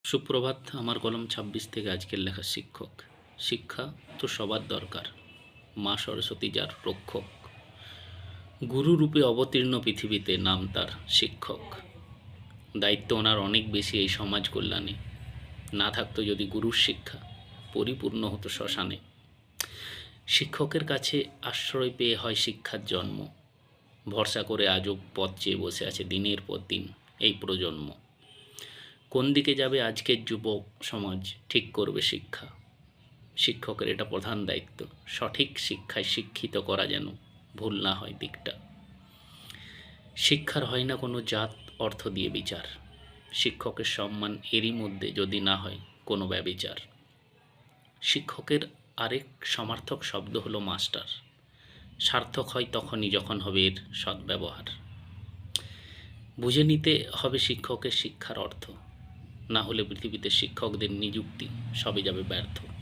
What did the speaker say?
সুপ্রভাত। আমার কলম ২৬ থেকে আজকের লেখা শিক্ষক। শিক্ষা তো সবার দরকার। মা সরস্বতী যার রক্ষক, গুরুরূপে অবতীর্ণ পৃথিবীতে, নাম তার শিক্ষক। দায়িত্ব ওনার অনেক বেশি এই সমাজ কল্যাণে। না থাকতো যদি গুরুর শিক্ষা, পরিপূর্ণ হতো শ্মশানে। শিক্ষকের কাছে আশ্রয় পেয়ে হয় শিক্ষার জন্ম। ভরসা করে আজও পথ চেয়ে বসে আছে দিনের পর দিন এই প্রজন্ম। কোন দিকে যাবে আজকের যুবক সমাজ ঠিক করবে শিক্ষা। শিক্ষকের এটা প্রধান দায়িত্ব, সঠিক শিক্ষায় শিক্ষিত করা যেন ভুল না হয় দিকটা। শিক্ষার হয় না কোনো জাত অর্থ দিয়ে বিচার। শিক্ষকের সম্মান এরই মধ্যে যদি না হয় কোনো ব্যভিচার। শিক্ষকের আরেক সমার্থক শব্দ হলো মাস্টার। সার্থক হয় তখনই যখন হবে এর সদ্ব্যবহার। বুঝে নিতে হবে শিক্ষকের শিক্ষার অর্থ, না হলে পৃথিবীতে শিক্ষকদের নিযুক্তি সবে যাবে ব্যর্থ।